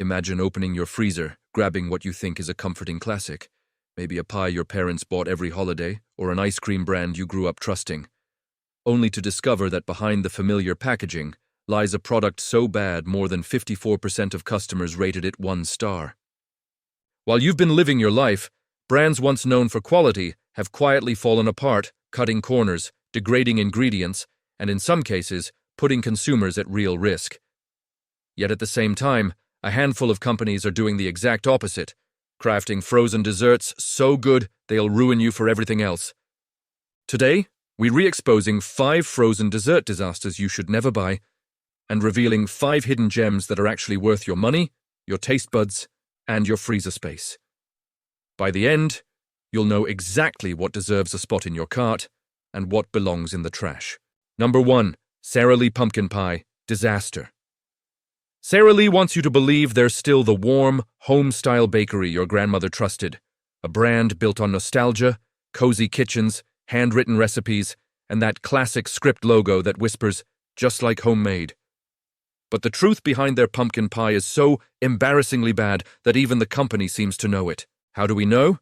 Imagine opening your freezer, grabbing what you think is a comforting classic, maybe a pie your parents bought every holiday, or an ice cream brand you grew up trusting, only to discover that behind the familiar packaging lies a product so bad more than 54% of customers rated it 1 star. While you've been living your life, brands once known for quality have quietly fallen apart, cutting corners, degrading ingredients, and in some cases, putting consumers at real risk. Yet at the same time, a handful of companies are doing the exact opposite, crafting frozen desserts so good they'll ruin you for everything else. Today, we're re-exposing 5 frozen dessert disasters you should never buy, and revealing 5 hidden gems that are actually worth your money, your taste buds, and your freezer space. By the end, you'll know exactly what deserves a spot in your cart and what belongs in the trash. Number 1. Sara Lee Pumpkin Pie Disaster. Sara Lee wants you to believe they're still the warm, home-style bakery your grandmother trusted, a brand built on nostalgia, cozy kitchens, handwritten recipes, and that classic script logo that whispers, just like homemade. But the truth behind their pumpkin pie is so embarrassingly bad that even the company seems to know it. How do we know?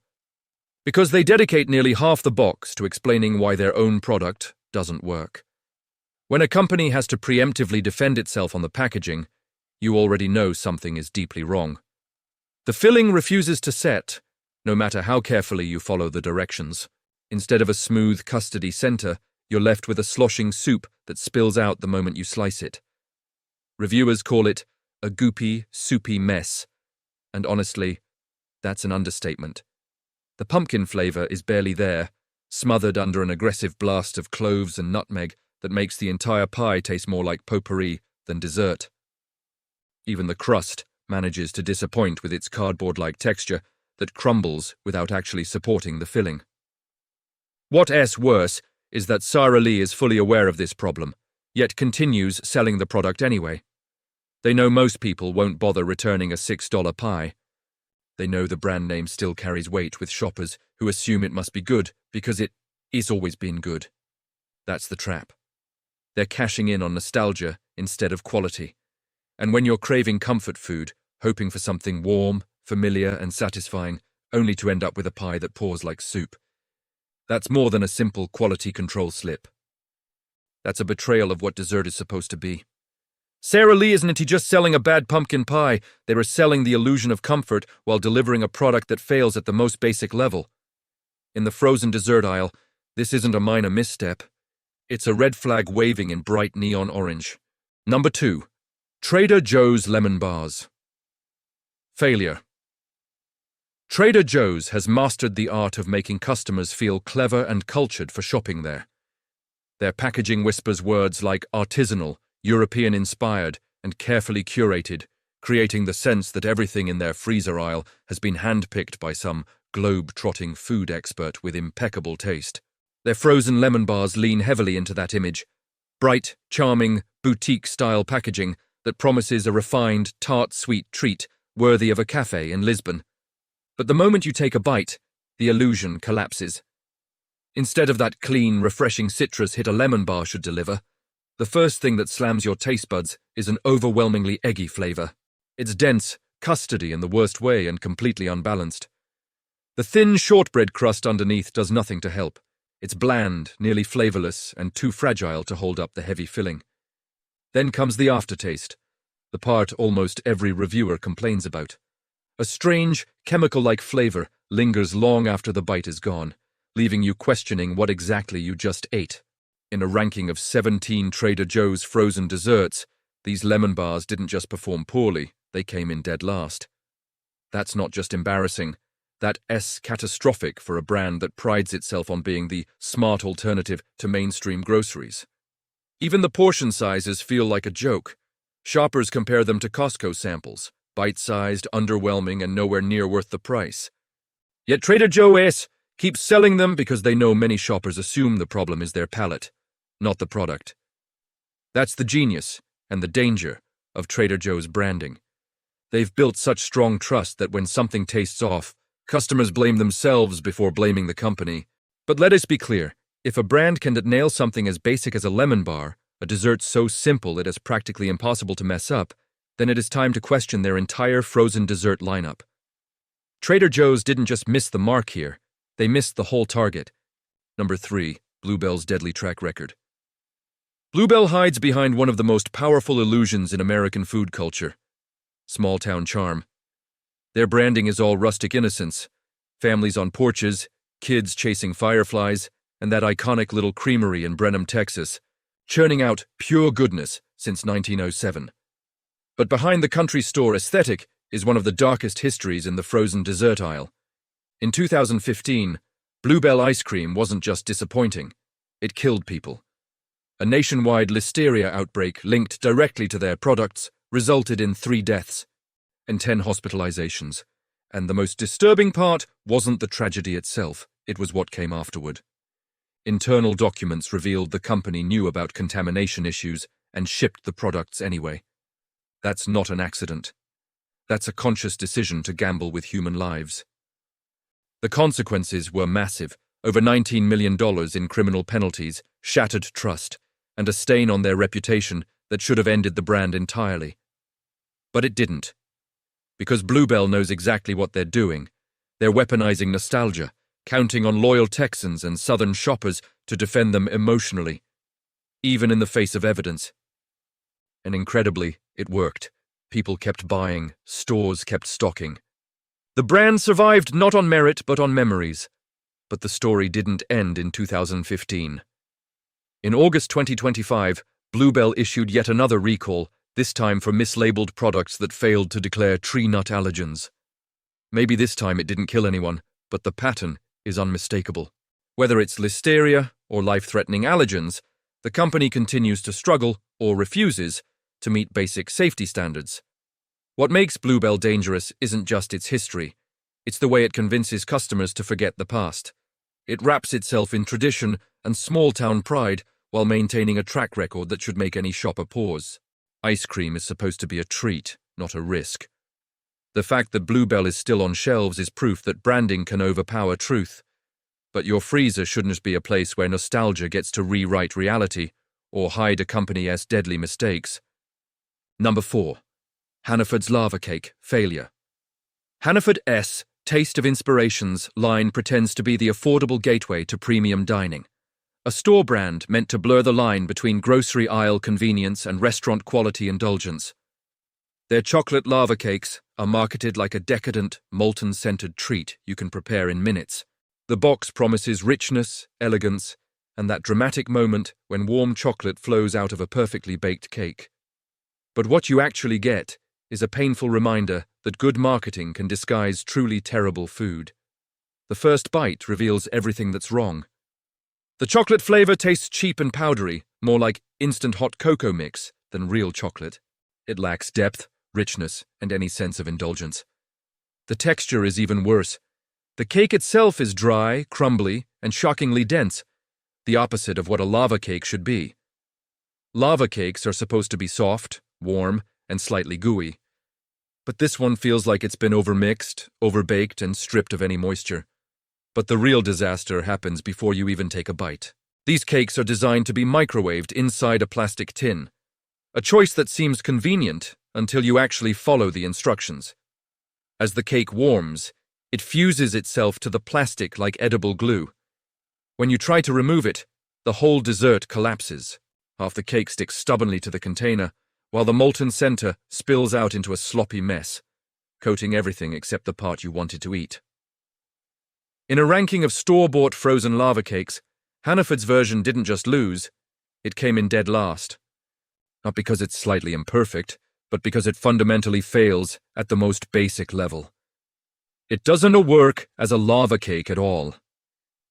Because they dedicate nearly half the box to explaining why their own product doesn't work. When a company has to preemptively defend itself on the packaging, you already know something is deeply wrong. The filling refuses to set, no matter how carefully you follow the directions. Instead of a smooth, custardy center, you're left with a sloshing soup that spills out the moment you slice it. Reviewers call it a goopy, soupy mess, and honestly, that's an understatement. The pumpkin flavor is barely there, smothered under an aggressive blast of cloves and nutmeg that makes the entire pie taste more like potpourri than dessert. Even the crust manages to disappoint with its cardboard-like texture that crumbles without actually supporting the filling. What's worse is that Sara Lee is fully aware of this problem, yet continues selling the product anyway. They know most people won't bother returning a $6 pie. They know the brand name still carries weight with shoppers who assume it must be good because it's always been good. That's the trap. They're cashing in on nostalgia instead of quality. And when you're craving comfort food, hoping for something warm, familiar, and satisfying, only to end up with a pie that pours like soup, that's more than a simple quality control slip. That's a betrayal of what dessert is supposed to be. Sara Lee isn't just selling a bad pumpkin pie, they are selling the illusion of comfort while delivering a product that fails at the most basic level. In the frozen dessert aisle, this isn't a minor misstep. It's a red flag waving in bright neon orange. Number 2. Trader Joe's Lemon Bars. Failure. Trader Joe's has mastered the art of making customers feel clever and cultured for shopping there. Their packaging whispers words like artisanal, European-inspired, and carefully curated, creating the sense that everything in their freezer aisle has been handpicked by some globe-trotting food expert with impeccable taste. Their frozen lemon bars lean heavily into that image. Bright, charming, boutique-style packaging that promises a refined, tart sweet treat worthy of a cafe in Lisbon. But the moment you take a bite, the illusion collapses. Instead of that clean, refreshing citrus hit a lemon bar should deliver, the first thing that slams your taste buds is an overwhelmingly eggy flavor. It's dense, custardy in the worst way, and completely unbalanced. The thin shortbread crust underneath does nothing to help. It's bland, nearly flavorless, and too fragile to hold up the heavy filling. Then comes the aftertaste, the part almost every reviewer complains about. A strange, chemical-like flavor lingers long after the bite is gone, leaving you questioning what exactly you just ate. In a ranking of 17 Trader Joe's frozen desserts, these lemon bars didn't just perform poorly, they came in dead last. That's not just embarrassing, that's catastrophic for a brand that prides itself on being the smart alternative to mainstream groceries. Even the portion sizes feel like a joke. Shoppers compare them to Costco samples, bite-sized, underwhelming, and nowhere near worth the price. Yet Trader Joe's keeps selling them because they know many shoppers assume the problem is their palate, not the product. That's the genius and the danger of Trader Joe's branding. They've built such strong trust that when something tastes off, customers blame themselves before blaming the company. But let us be clear, if a brand can nail something as basic as a lemon bar, a dessert so simple it is practically impossible to mess up, then it is time to question their entire frozen dessert lineup. Trader Joe's didn't just miss the mark here, they missed the whole target. Number 3. Bluebell's deadly track record. Bluebell hides behind one of the most powerful illusions in American food culture: small-town charm. Their branding is all rustic innocence: families on porches, kids chasing fireflies, and that iconic little creamery in Brenham, Texas, churning out pure goodness since 1907. But behind the country store aesthetic is one of the darkest histories in the frozen dessert aisle. In 2015, Bluebell ice cream wasn't just disappointing, it killed people. A nationwide listeria outbreak linked directly to their products resulted in 3 deaths and 10 hospitalizations. And the most disturbing part wasn't the tragedy itself, it was what came afterward. Internal documents revealed the company knew about contamination issues and shipped the products anyway. That's not an accident. That's a conscious decision to gamble with human lives. The consequences were massive: over $19 million in criminal penalties, shattered trust, and a stain on their reputation that should have ended the brand entirely. But it didn't. Because Bluebell knows exactly what they're doing. They're weaponizing nostalgia, counting on loyal Texans and Southern shoppers to defend them emotionally, even in the face of evidence. And incredibly, it worked. People kept buying, stores kept stocking. The brand survived not on merit but on memories. But the story didn't end in 2015. In August 2025, Bluebell issued yet another recall, this time for mislabeled products that failed to declare tree nut allergens. Maybe this time it didn't kill anyone, but the pattern is unmistakable. Whether it's listeria or life-threatening allergens, the company continues to struggle, or refuses, to meet basic safety standards. What makes Bluebell dangerous isn't just its history, it's the way it convinces customers to forget the past. It wraps itself in tradition and small-town pride while maintaining a track record that should make any shopper pause. Ice cream is supposed to be a treat, not a risk. The fact that Bluebell is still on shelves is proof that branding can overpower truth. But your freezer shouldn't be a place where nostalgia gets to rewrite reality or hide a company's deadly mistakes. Number 4. Hannaford's Lava Cake failure. Hannaford's Taste of Inspirations line pretends to be the affordable gateway to premium dining. A store brand meant to blur the line between grocery aisle convenience and restaurant quality indulgence. Their chocolate lava cakes are marketed like a decadent, molten-scented treat you can prepare in minutes. The box promises richness, elegance, and that dramatic moment when warm chocolate flows out of a perfectly baked cake. But what you actually get is a painful reminder that good marketing can disguise truly terrible food. The first bite reveals everything that's wrong. The chocolate flavor tastes cheap and powdery, more like instant hot cocoa mix than real chocolate. It lacks depth, richness, and any sense of indulgence. The texture is even worse. The cake itself is dry, crumbly, and shockingly dense, the opposite of what a lava cake should be. Lava cakes are supposed to be soft, warm, and slightly gooey. But this one feels like it's been overmixed, overbaked, and stripped of any moisture. But the real disaster happens before you even take a bite. These cakes are designed to be microwaved inside a plastic tin, a choice that seems convenient until you actually follow the instructions. As the cake warms, it fuses itself to the plastic like edible glue. When you try to remove it, the whole dessert collapses. Half the cake sticks stubbornly to the container, while the molten center spills out into a sloppy mess, coating everything except the part you wanted to eat. In a ranking of store-bought frozen lava cakes, Hannaford's version didn't just lose, it came in dead last. Not because it's slightly imperfect, but because it fundamentally fails at the most basic level. It doesn't work as a lava cake at all.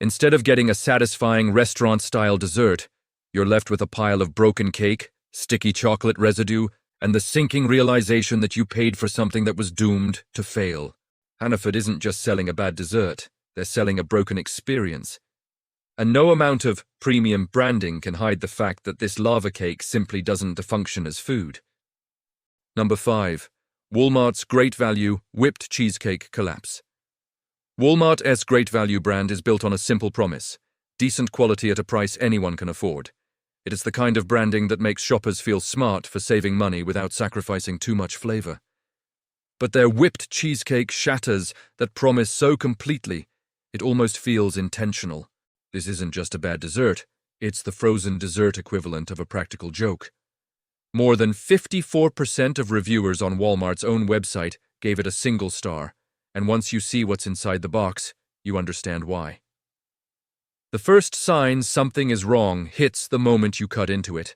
Instead of getting a satisfying restaurant-style dessert, you're left with a pile of broken cake, sticky chocolate residue, and the sinking realization that you paid for something that was doomed to fail. Hannaford isn't just selling a bad dessert, they're selling a broken experience. And no amount of premium branding can hide the fact that this lava cake simply doesn't function as food. Number 5. Walmart's Great Value Whipped Cheesecake Collapse. Walmart's Great Value brand is built on a simple promise: decent quality at a price anyone can afford. It is the kind of branding that makes shoppers feel smart for saving money without sacrificing too much flavor. But their whipped cheesecake shatters that promise so completely, it almost feels intentional. This isn't just a bad dessert, it's the frozen dessert equivalent of a practical joke. More than 54% of reviewers on Walmart's own website gave it a single star, and once you see what's inside the box, you understand why. The first sign something is wrong hits the moment you cut into it.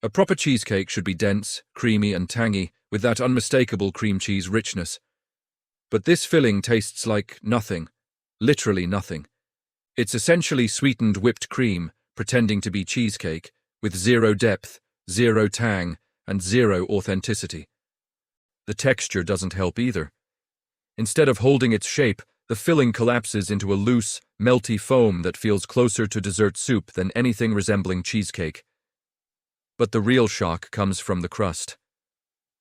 A proper cheesecake should be dense, creamy, and tangy, with that unmistakable cream cheese richness. But this filling tastes like nothing, literally nothing. It's essentially sweetened whipped cream, pretending to be cheesecake, with zero depth, zero tang, and zero authenticity. The texture doesn't help either. Instead of holding its shape, the filling collapses into a loose, melty foam that feels closer to dessert soup than anything resembling cheesecake. But the real shock comes from the crust.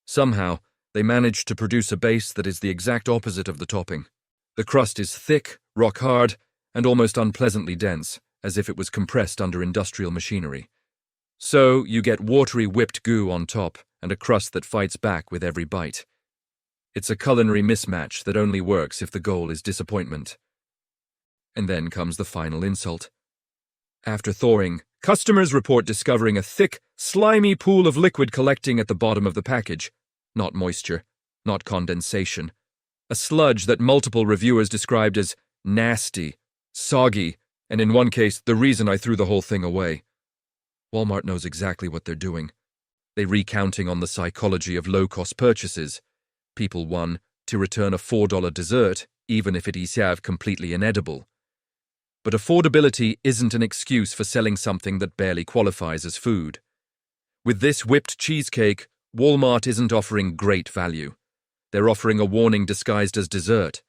Somehow, they managed to produce a base that is the exact opposite of the topping. The crust is thick, rock-hard, and almost unpleasantly dense, as if it was compressed under industrial machinery. So, you get watery whipped goo on top, and a crust that fights back with every bite. It's a culinary mismatch that only works if the goal is disappointment. And then comes the final insult. After thawing, customers report discovering a thick, slimy pool of liquid collecting at the bottom of the package. Not moisture, not condensation. A sludge that multiple reviewers described as nasty, soggy, and in one case, the reason I threw the whole thing away. Walmart knows exactly what they're doing. They're recounting on the psychology of low-cost purchases. People want to return a $4 dessert, even if it is completely inedible. But affordability isn't an excuse for selling something that barely qualifies as food. With this whipped cheesecake, Walmart isn't offering great value. They're offering a warning disguised as dessert,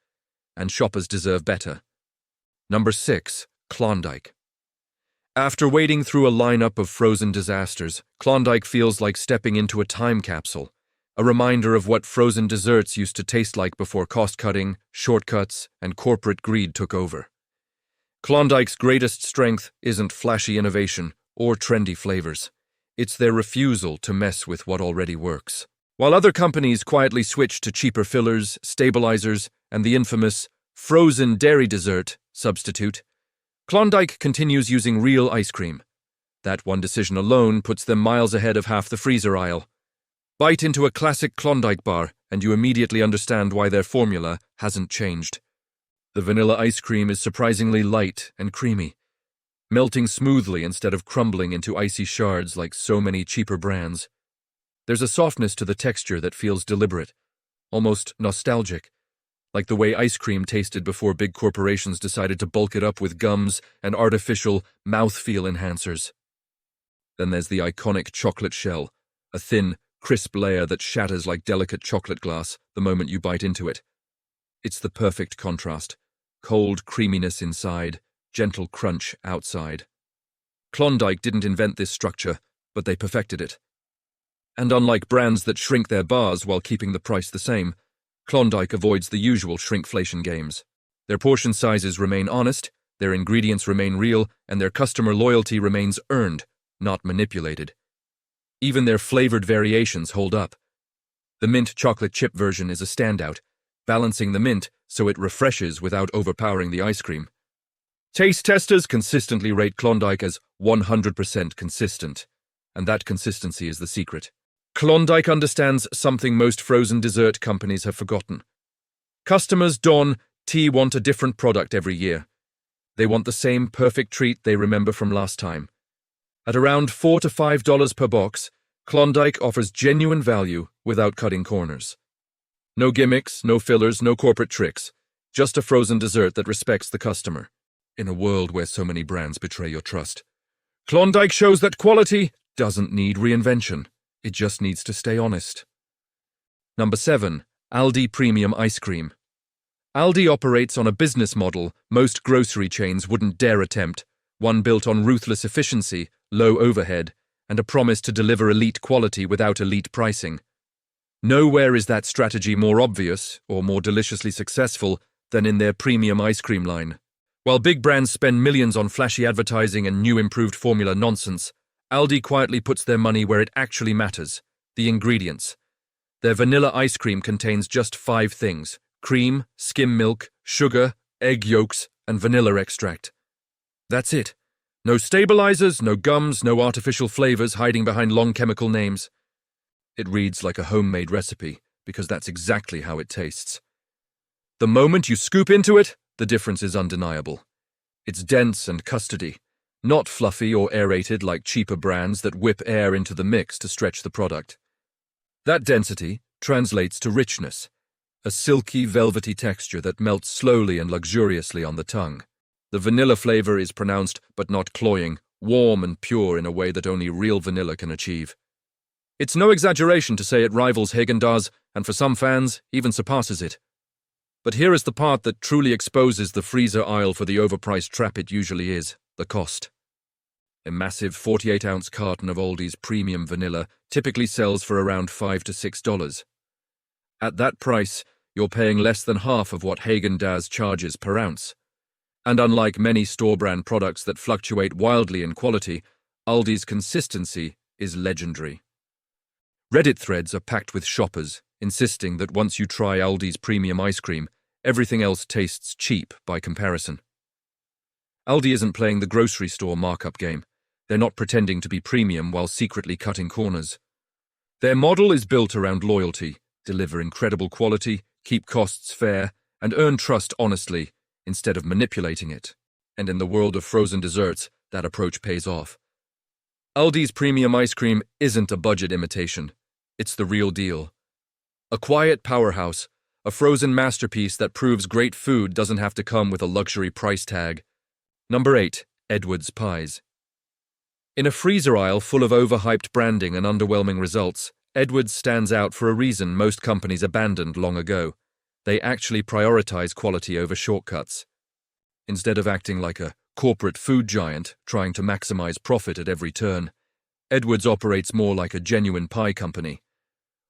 and shoppers deserve better. Number 6. Klondike. After wading through a lineup of frozen disasters, Klondike feels like stepping into a time capsule, a reminder of what frozen desserts used to taste like before cost-cutting, shortcuts, and corporate greed took over. Klondike's greatest strength isn't flashy innovation or trendy flavors. It's their refusal to mess with what already works. While other companies quietly switch to cheaper fillers, stabilizers, and the infamous frozen dairy dessert substitute, Klondike continues using real ice cream. That one decision alone puts them miles ahead of half the freezer aisle. Bite into a classic Klondike bar, and you immediately understand why their formula hasn't changed. The vanilla ice cream is surprisingly light and creamy, melting smoothly instead of crumbling into icy shards like so many cheaper brands. There's a softness to the texture that feels deliberate, almost nostalgic, like the way ice cream tasted before big corporations decided to bulk it up with gums and artificial mouthfeel enhancers. Then there's the iconic chocolate shell, a thin, crisp layer that shatters like delicate chocolate glass the moment you bite into it. It's the perfect contrast. Cold creaminess inside, gentle crunch outside. Klondike didn't invent this structure, but they perfected it. And unlike brands that shrink their bars while keeping the price the same, Klondike avoids the usual shrinkflation games. Their portion sizes remain honest, their ingredients remain real, and their customer loyalty remains earned, not manipulated. Even their flavored variations hold up. The mint chocolate chip version is a standout, balancing the mint so it refreshes without overpowering the ice cream. Taste testers consistently rate Klondike as 100% consistent, and that consistency is the secret. Klondike understands something most frozen dessert companies have forgotten. Customers want a different product every year. They want the same perfect treat they remember from last time. At around $4 to $5 per box, Klondike offers genuine value without cutting corners. No gimmicks, no fillers, no corporate tricks. Just a frozen dessert that respects the customer. In a world where so many brands betray your trust, Klondike shows that quality doesn't need reinvention. It just needs to stay honest. Number 7. Aldi Premium Ice Cream. Aldi operates on a business model most grocery chains wouldn't dare attempt, one built on ruthless efficiency, low overhead, and a promise to deliver elite quality without elite pricing. Nowhere is that strategy more obvious or more deliciously successful than in their premium ice cream line. While big brands spend millions on flashy advertising and new improved formula nonsense, Aldi quietly puts their money where it actually matters: the ingredients. Their vanilla ice cream contains just 5 things: cream, skim milk, sugar, egg yolks, and vanilla extract. That's it. No stabilizers, no gums, no artificial flavors hiding behind long chemical names. It reads like a homemade recipe, because that's exactly how it tastes. The moment you scoop into it, the difference is undeniable. It's dense and custardy, not fluffy or aerated like cheaper brands that whip air into the mix to stretch the product. That density translates to richness, a silky, velvety texture that melts slowly and luxuriously on the tongue. The vanilla flavor is pronounced but not cloying, warm and pure in a way that only real vanilla can achieve. It's no exaggeration to say it rivals Häagen-Dazs, and for some fans, even surpasses it. But here is the part that truly exposes the freezer aisle for the overpriced trap it usually is: the cost. A massive 48-ounce carton of Aldi's premium vanilla typically sells for around $5 to $6. At that price, you're paying less than half of what Häagen-Dazs charges per ounce. And unlike many store-brand products that fluctuate wildly in quality, Aldi's consistency is legendary. Reddit threads are packed with shoppers, insisting that once you try Aldi's premium ice cream, everything else tastes cheap by comparison. Aldi isn't playing the grocery store markup game. They're not pretending to be premium while secretly cutting corners. Their model is built around loyalty: deliver incredible quality, keep costs fair, and earn trust honestly, instead of manipulating it. And in the world of frozen desserts, that approach pays off. Aldi's premium ice cream isn't a budget imitation. It's the real deal. A quiet powerhouse, a frozen masterpiece that proves great food doesn't have to come with a luxury price tag. Number 8. Edwards Pies. In a freezer aisle full of overhyped branding and underwhelming results, Edwards stands out for a reason most companies abandoned long ago. They actually prioritize quality over shortcuts. Instead of acting like a corporate food giant trying to maximize profit at every turn, Edwards operates more like a genuine pie company.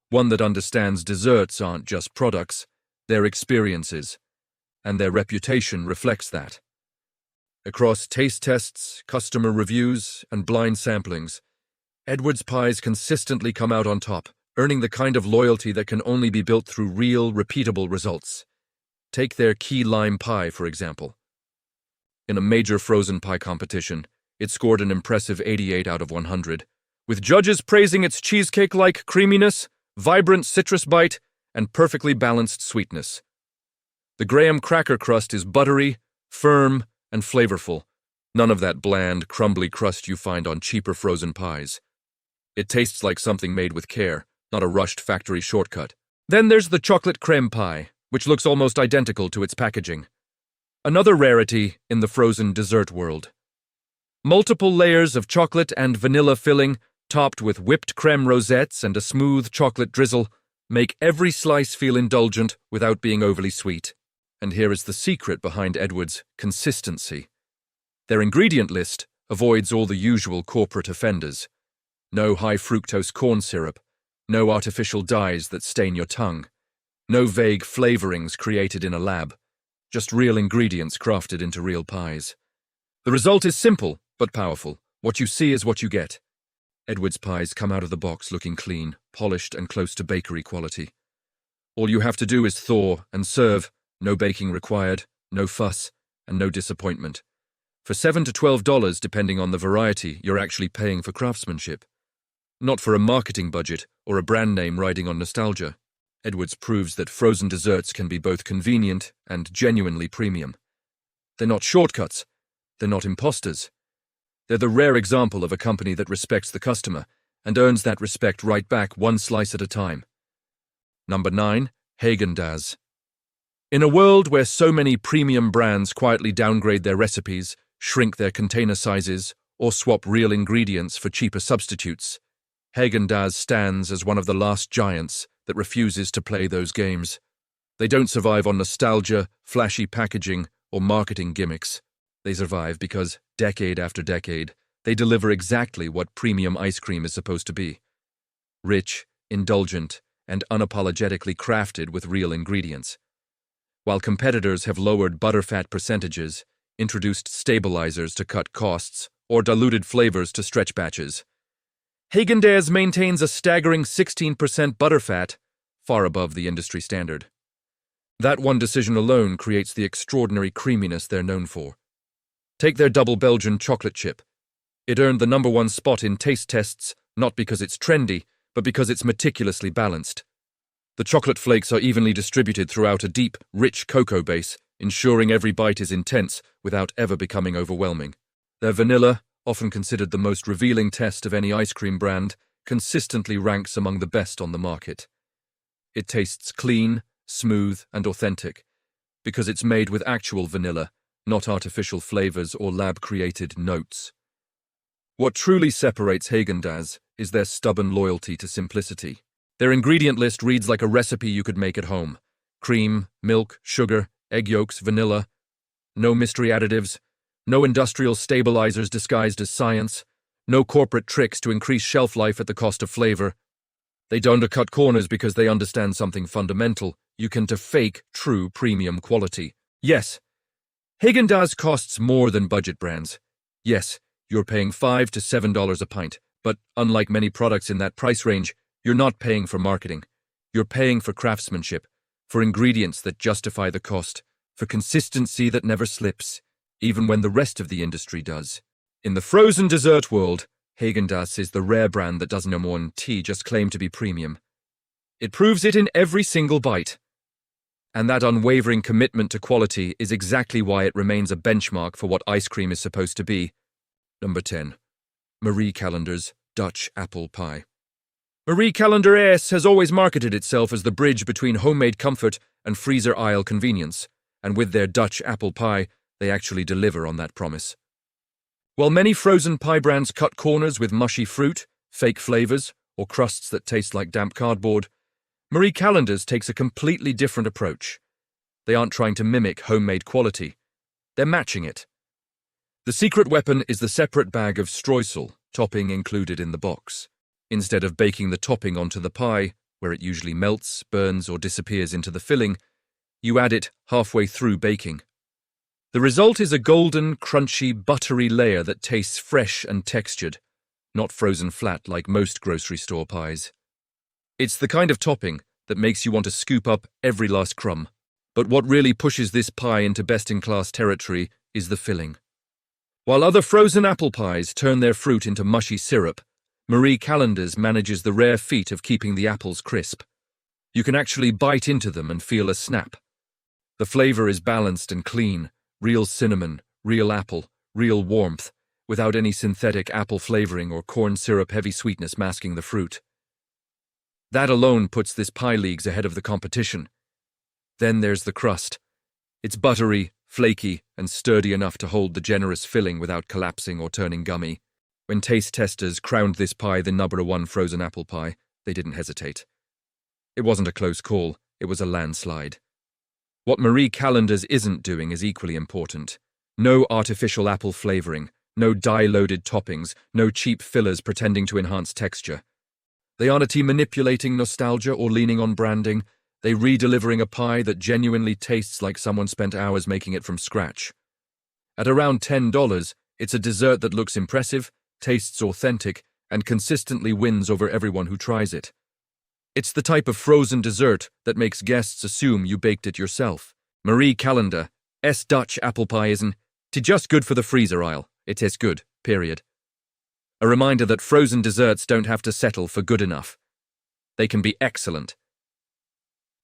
One that understands desserts aren't just products, they're experiences, and their reputation reflects that. Across taste tests, customer reviews, and blind samplings, Edwards pies consistently come out on top, earning the kind of loyalty that can only be built through real, repeatable results. Take their key lime pie, for example. In a major frozen pie competition, it scored an impressive 88 out of 100, with judges praising its cheesecake-like creaminess, vibrant citrus bite, and perfectly balanced sweetness. The graham cracker crust is buttery, firm, and flavorful. None of that bland, crumbly crust you find on cheaper frozen pies. It tastes like something made with care, not a rushed factory shortcut. Then there's the chocolate creme pie, which looks almost identical to its packaging. Another rarity in the frozen dessert world. Multiple layers of chocolate and vanilla filling, topped with whipped creme rosettes and a smooth chocolate drizzle, make every slice feel indulgent without being overly sweet. And here is the secret behind Edwards' consistency. Their ingredient list avoids all the usual corporate offenders. No high-fructose corn syrup, no artificial dyes that stain your tongue, no vague flavorings created in a lab, just real ingredients crafted into real pies. The result is simple, but powerful. What you see is what you get. Edwards pies come out of the box looking clean, polished, and close to bakery quality. All you have to do is thaw and serve, no baking required, no fuss, and no disappointment. For $7 to $12, depending on the variety, you're actually paying for craftsmanship. Not for a marketing budget or a brand name riding on nostalgia. Edwards proves that frozen desserts can be both convenient and genuinely premium. They're not shortcuts. They're not imposters. They're the rare example of a company that respects the customer and earns that respect right back one slice at a time. Number 9. Häagen-Dazs. In a world where so many premium brands quietly downgrade their recipes, shrink their container sizes, or swap real ingredients for cheaper substitutes, Häagen-Dazs stands as one of the last giants that refuses to play those games. They don't survive on nostalgia, flashy packaging, or marketing gimmicks. They survive because, decade after decade, they deliver exactly what premium ice cream is supposed to be. Rich, indulgent, and unapologetically crafted with real ingredients. While competitors have lowered butterfat percentages, introduced stabilizers to cut costs, or diluted flavors to stretch batches, Haagen-Dazs maintains a staggering 16% butterfat, far above the industry standard. That one decision alone creates the extraordinary creaminess they're known for. Take their double Belgian chocolate chip. It earned the #1 spot in taste tests, not because it's trendy, but because it's meticulously balanced. The chocolate flakes are evenly distributed throughout a deep, rich cocoa base, ensuring every bite is intense without ever becoming overwhelming. Their vanilla, often considered the most revealing test of any ice cream brand, consistently ranks among the best on the market. It tastes clean, smooth, and authentic, because it's made with actual vanilla, not artificial flavors or lab-created notes. What truly separates Haagen-Dazs is their stubborn loyalty to simplicity. Their ingredient list reads like a recipe you could make at home. Cream, milk, sugar, egg yolks, vanilla. No mystery additives. No industrial stabilizers disguised as science. No corporate tricks to increase shelf life at the cost of flavor. They don't cut corners because they understand something fundamental. You can fake true premium quality. Yes, Haagen-Dazs costs more than budget brands. Yes, you're paying $5 to $7 a pint, but unlike many products in that price range, you're not paying for marketing. You're paying for craftsmanship, for ingredients that justify the cost, for consistency that never slips, even when the rest of the industry does. In the frozen dessert world, Haagen-Dazs is the rare brand that doesn't just claim to be premium. It proves it in every single bite. And that unwavering commitment to quality is exactly why it remains a benchmark for what ice cream is supposed to be. Number 10. Marie Callender's Dutch Apple Pie. Marie Callender has always marketed itself as the bridge between homemade comfort and freezer aisle convenience, and with their Dutch apple pie, they actually deliver on that promise. While many frozen pie brands cut corners with mushy fruit, fake flavors, or crusts that taste like damp cardboard, Marie Callender's takes a completely different approach. They aren't trying to mimic homemade quality. They're matching it. The secret weapon is the separate bag of streusel, topping included in the box. Instead of baking the topping onto the pie, where it usually melts, burns, or disappears into the filling, you add it halfway through baking. The result is a golden, crunchy, buttery layer that tastes fresh and textured, not frozen flat like most grocery store pies. It's the kind of topping that makes you want to scoop up every last crumb. But what really pushes this pie into best-in-class territory is the filling. While other frozen apple pies turn their fruit into mushy syrup, Marie Callender's manages the rare feat of keeping the apples crisp. You can actually bite into them and feel a snap. The flavor is balanced and clean, real cinnamon, real apple, real warmth, without any synthetic apple flavoring or corn syrup-heavy sweetness masking the fruit. That alone puts this pie leagues ahead of the competition. Then there's the crust. It's buttery, flaky, and sturdy enough to hold the generous filling without collapsing or turning gummy. When taste testers crowned this pie the #1 frozen apple pie, they didn't hesitate. It wasn't a close call, it was a landslide. What Marie Callender's isn't doing is equally important. No artificial apple flavoring, no dye-loaded toppings, no cheap fillers pretending to enhance texture. They aren't manipulating nostalgia or leaning on branding. They're re-delivering a pie that genuinely tastes like someone spent hours making it from scratch. At around $10, it's a dessert that looks impressive, tastes authentic, and consistently wins over everyone who tries it. It's the type of frozen dessert that makes guests assume you baked it yourself. Marie Callender's Dutch apple pie isn't just good for the freezer aisle. It tastes good, period. A reminder that frozen desserts don't have to settle for good enough. They can be excellent.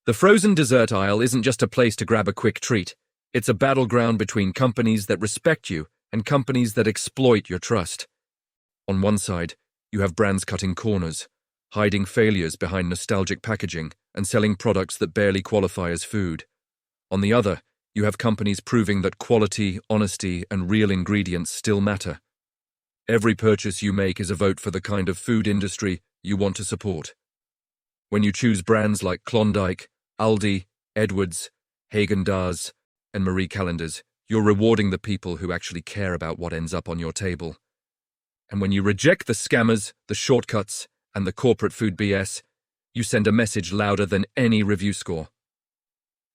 The frozen dessert aisle isn't just a place to grab a quick treat. It's a battleground between companies that respect you and companies that exploit your trust. On one side, you have brands cutting corners, hiding failures behind nostalgic packaging and selling products that barely qualify as food. On the other, you have companies proving that quality, honesty, and real ingredients still matter. Every purchase you make is a vote for the kind of food industry you want to support. When you choose brands like Klondike, Aldi, Edwards, Haagen-Dazs, and Marie Callender's, you're rewarding the people who actually care about what ends up on your table. And when you reject the scammers, the shortcuts, and the corporate food BS, you send a message louder than any review score.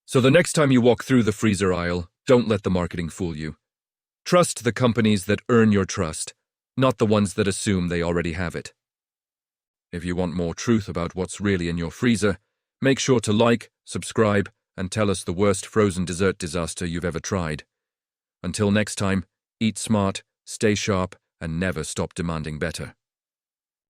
So the next time you walk through the freezer aisle, don't let the marketing fool you. Trust the companies that earn your trust, not the ones that assume they already have it. If you want more truth about what's really in your freezer, make sure to like, subscribe, and tell us the worst frozen dessert disaster you've ever tried. Until next time, eat smart, stay sharp, and never stop demanding better.